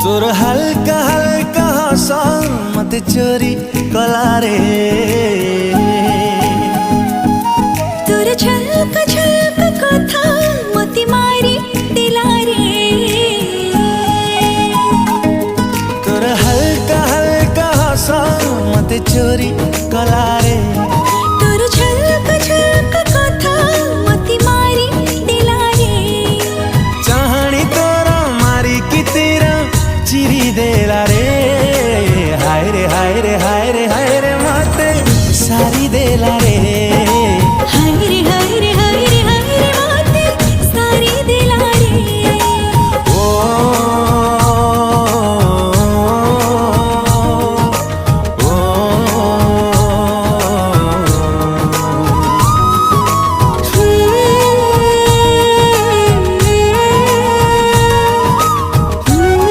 तोर हल्का हल्का हसा मते चोरी कलारे, तोर झलक झलक कथा मते मारी दिलारे। तोर हल्का हल्का हसा मते चोरी कलारे, तोर झलक झलक कथा मते मारी दिलारे। चाहणी तोर मारी की तेरा चिरी देला